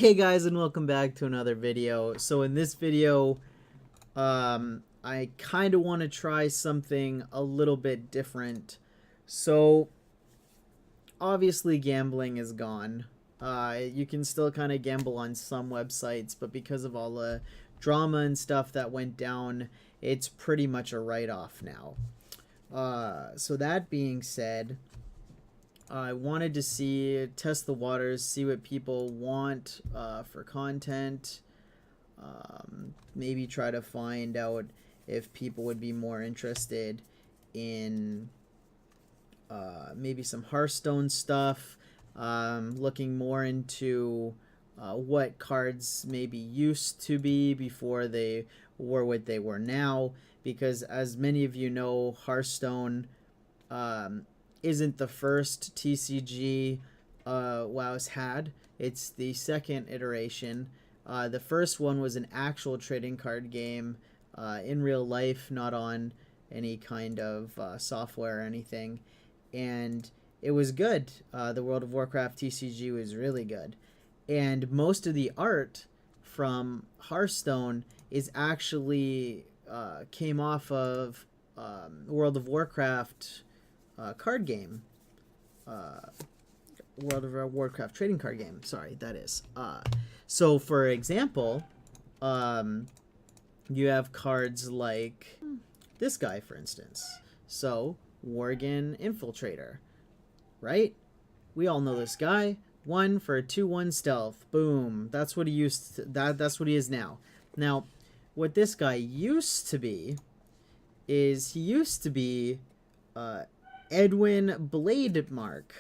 Hey guys, and welcome back to another video. So in this video, I kind of want to try something a little bit different. So obviously gambling is gone. You can still kind of gamble on some websites, but because of all the drama and stuff that went down, it's pretty much a write-off now. So that being said, I wanted to test the waters, see what people want for content. Maybe try to find out if people would be more interested in maybe some Hearthstone stuff. Looking more into what cards maybe used to be before they were what they were now. Because as many of you know, Hearthstone isn't the first TCG WoW's had. It's the second iteration. The first one was an actual trading card game in real life, not on any kind of software or anything. And it was good. The World of Warcraft TCG was really good. And most of the art from Hearthstone is actually came off of World of Warcraft card game. World of Warcraft trading card game. Sorry, that is. So, for example, you have cards like this guy, for instance. So, Worgen Infiltrator, right? We all know this guy. 1 for a 2/1 stealth. Boom. That's what he used to, that's what he is now. Now, what this guy used to be is he used to be Edwin Blademark,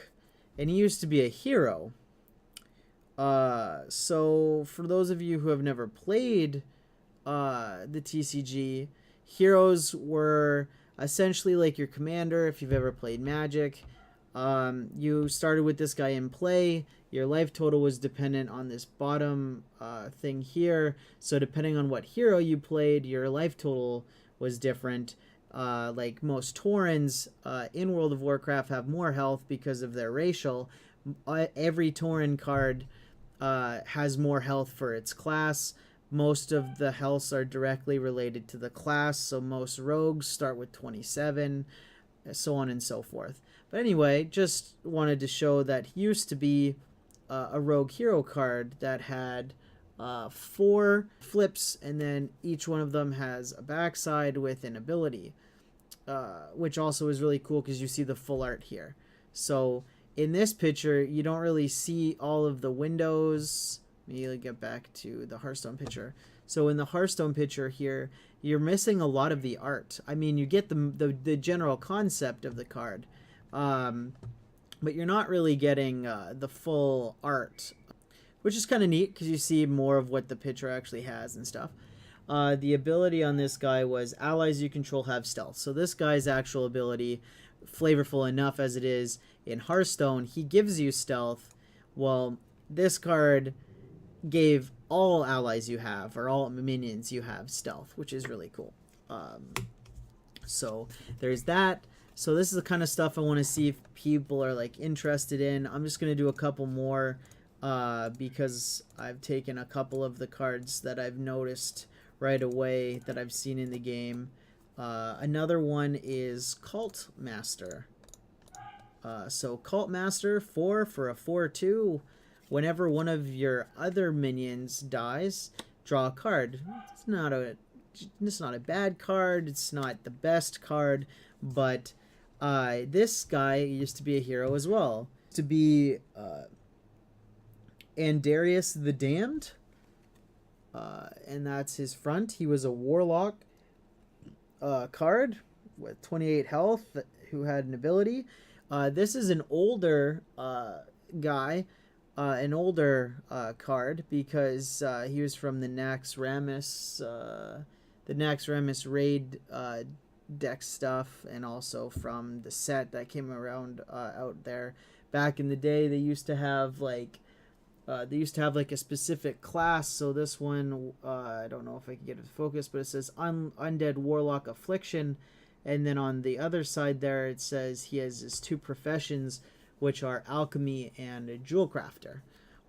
and he used to be a hero. So for those of you who have never played the TCG, heroes were essentially like your commander if you've ever played Magic. You started with this guy in play. Your life total was dependent on this bottom thing here. So depending on what hero you played, your life total was different. Like most Taurens in World of Warcraft have more health because of their racial. Every Tauren card has more health for its class. Most of the healths are directly related to the class, so most rogues start with 27, so on and so forth. But anyway, just wanted to show that he used to be a rogue hero card that had 4 flips, and then each one of them has a backside with an ability, which also is really cool because you see the full art here. So in this picture, you don't really see all of the windows. Let me get back to the Hearthstone picture. So in the Hearthstone picture here, you're missing a lot of the art. I mean, you get the general concept of the card, but you're not really getting the full art, which is kind of neat because you see more of what the picture actually has and stuff. The ability on this guy was allies you control have stealth. So this guy's actual ability, flavorful enough as it is in Hearthstone, he gives you stealth. Well, this card gave all allies you have, or all minions you have, stealth, which is really cool. So there's that. So this is the kind of stuff I want to see if people are like interested in. I'm just going to do a couple more because I've taken a couple of the cards that I've noticed right away that I've seen in the game. Another one is Cult Master. So Cult Master, 4 for a 4/2. Whenever one of your other minions dies, draw a card. It's not a bad card. It's not the best card, but this guy used to be a hero as well. To be Andarius the Damned, and that's his front. He was a warlock card with 28 health who had an ability. This is an older guy. An older card because he was from the Naxxramas raid deck stuff, and also from the set that came around out there back in the day. They used to have like a specific class. So this one, I don't know if I can get it to focus, but it says Undead Warlock Affliction, and then on the other side there it says he has his 2 professions, which are alchemy and a jewel crafter.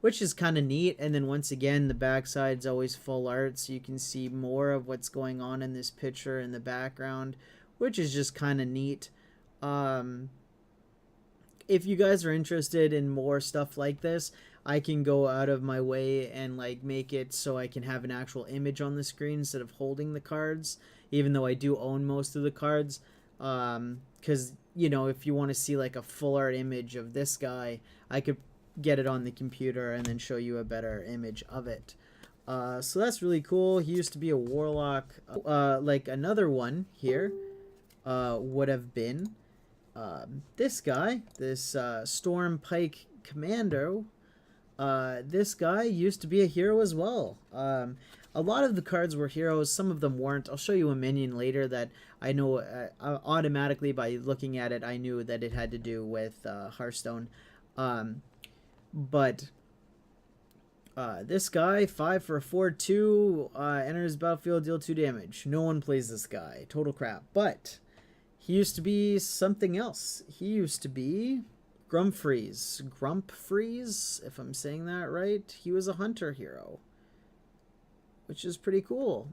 which is kind of neat. And then once again, the backside's always full art, so you can see more of what's going on in this picture in the background, which is just kind of neat. If you guys are interested in more stuff like this, I can go out of my way and like make it so I can have an actual image on the screen instead of holding the cards, even though I do own most of the cards. Because, you know, if you want to see like a full art image of this guy, I could get it on the computer and then show you a better image of it. So that's really cool. He used to be a warlock. Like another one here would have been this guy, this Storm Pike Commando. This guy used to be a hero as well. A lot of the cards were heroes, some of them weren't. I'll show you a minion later that I know automatically by looking at it, I knew that it had to do with Hearthstone. But this guy, 5 for a 4/2, enters battlefield, deal 2 damage. No one plays this guy. Total crap. But he used to be something else. He used to be Grumpfreeze, if I'm saying that right. He was a hunter hero, which is pretty cool.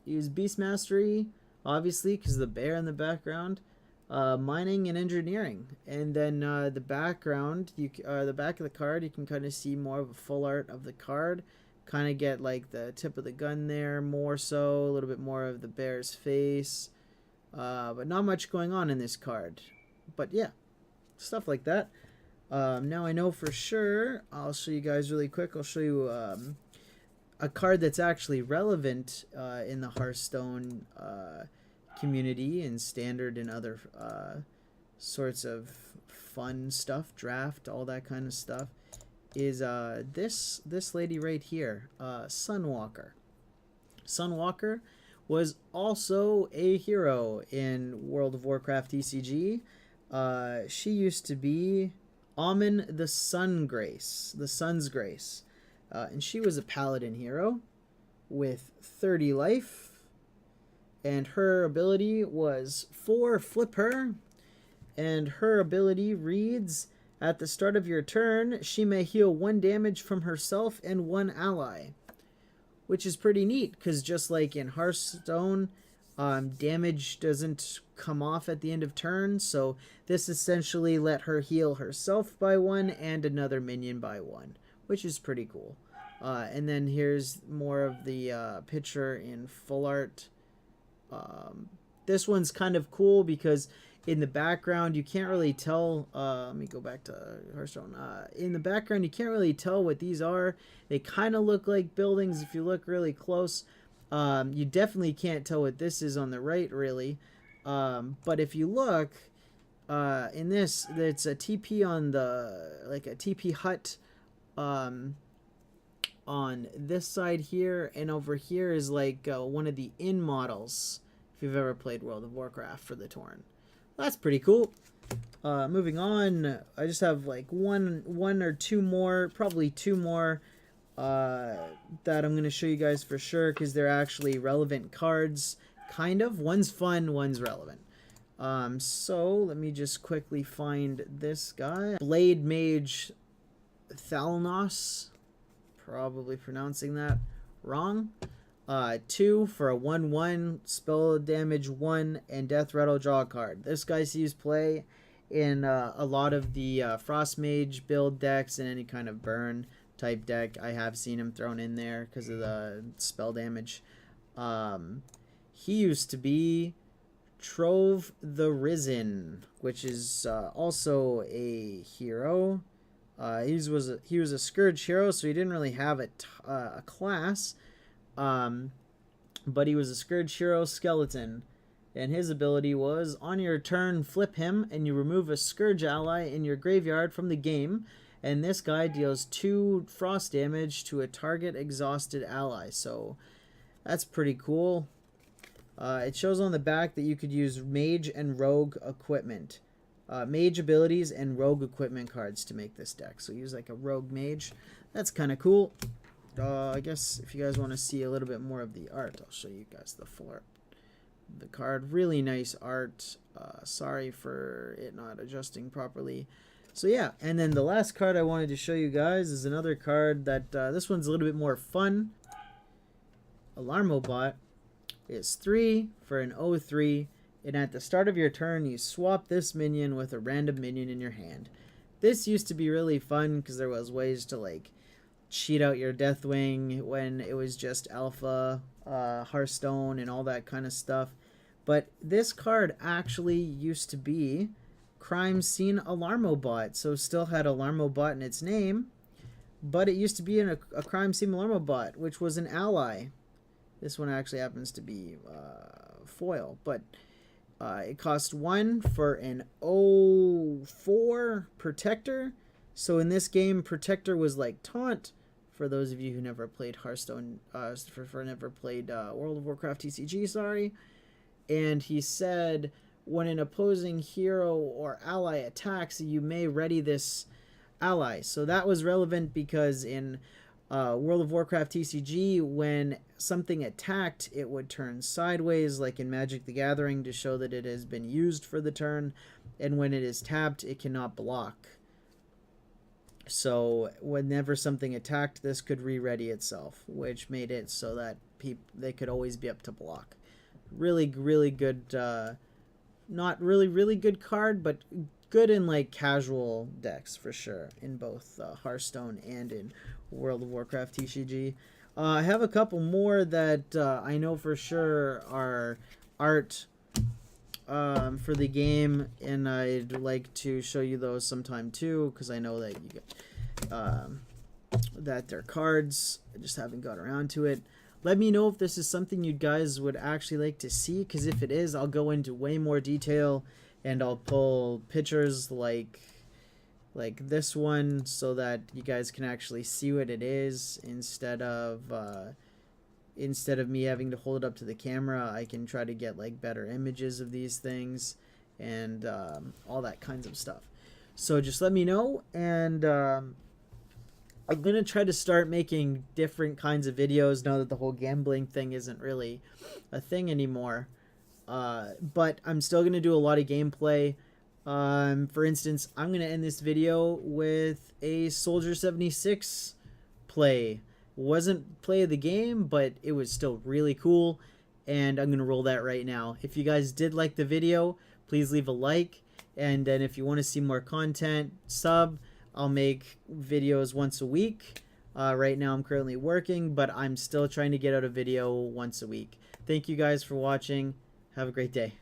He was Beast Mastery, obviously, because of the bear in the background. Mining and engineering, and then the background, the back of the card, you can kind of see more of a full art of the card. Kind of get like the tip of the gun there, more so, a little bit more of the bear's face. But not much going on in this card. But yeah, stuff like that. Now I know for sure, I'll show you guys really quick. I'll show you a card that's actually relevant in the Hearthstone community and standard and other sorts of fun stuff, draft, all that kind of stuff, is this lady right here, Sunwalker. Sunwalker was also a hero in World of Warcraft TCG. She used to be Amun the Sun's Grace. And she was a paladin hero with 30 life. And her ability was 4 Flipper. And her ability reads, at the start of your turn, she may heal 1 damage from herself and 1 ally. Which is pretty neat, because just like in Hearthstone, damage doesn't come off at the end of turn, so this essentially let her heal herself by 1 and another minion by 1, which is pretty cool. And then here's more of the picture in full art. This one's kind of cool because in the background you can't really tell. Let me go back to Hearthstone. In the background you can't really tell what these are. They kind of look like buildings if you look really close. You definitely can't tell what this is on the right, really. But if you look in this, it's a TP on the, like a TP hut on this side here, and over here is like one of the inn models if you've ever played World of Warcraft for the Torn. That's pretty cool. Moving on, I just have like one or two more, probably 2 more that I'm going to show you guys for sure because they're actually relevant cards, kind of. One's fun, one's relevant. So let me just quickly find this guy. Blade Mage Thalnos, probably pronouncing that wrong. 2 for a 1/1, spell damage 1, and death rattle, draw a card. This guy sees play in a lot of the Frost Mage build decks and any kind of burn type deck. I have seen him thrown in there because of the spell damage. He used to be Trove the Risen, which is also a hero. He was a Scourge hero, so he didn't really have a class. But he was a Scourge hero skeleton, and his ability was, on your turn, flip him, and you remove a Scourge ally in your graveyard from the game, and this guy deals 2 frost damage to a target exhausted ally. So that's pretty cool. It shows on the back that you could use mage and rogue equipment, mage abilities and rogue equipment cards to make this deck. So use like a rogue mage. That's kind of cool. I guess if you guys want to see a little bit more of the art, I'll show you guys the full art. The card, really nice art. Sorry for it not adjusting properly. So yeah, and then the last card I wanted to show you guys is another card that this one's a little bit more fun. Alarmobot is 3 for an 0/3, and at the start of your turn you swap this minion with a random minion in your hand. This used to be really fun because there was ways to like cheat out your Deathwing when it was just alpha, Hearthstone, and all that kind of stuff. But this card actually used to be Crime Scene Alarmobot, so still had Alarmobot in its name, but it used to be a Crime Scene Alarmobot, which was an ally. This one actually happens to be foil, but it cost 1 for an 0/4 Protector. So in this game, Protector was like Taunt, for those of you who never played Hearthstone, for never played World of Warcraft TCG, sorry. And he said, when an opposing hero or ally attacks, you may ready this ally. So that was relevant because in World of Warcraft TCG, when something attacked, it would turn sideways, like in Magic the Gathering, to show that it has been used for the turn. And when it is tapped, it cannot block. So whenever something attacked, this could re-ready itself, which made it so that they could always be up to block. Really good, not really good card, but good in like casual decks for sure, in both Hearthstone and in World of Warcraft TCG. I have a couple more that I know for sure are art for the game, and I'd like to show you those sometime too, because I know that you get that they're cards. I just haven't got around to it. Let me know if this is something you guys would actually like to see, because if it is, I'll go into way more detail, and I'll pull pictures like this one so that you guys can actually see what it is instead of me having to hold it up to the camera. I can try to get like better images of these things and all that kinds of stuff. So just let me know, and I'm going to try to start making different kinds of videos now that the whole gambling thing isn't really a thing anymore. But I'm still going to do a lot of gameplay. For instance, I'm going to end this video with a Soldier 76 play. Wasn't play of the game, but it was still really cool, and I'm going to roll that right now. If you guys did like the video, please leave a like, and then if you want to see more content, sub. I'll make videos once a week. Right now I'm currently working, but I'm still trying to get out a video once a week. Thank you guys for watching. Have a great day.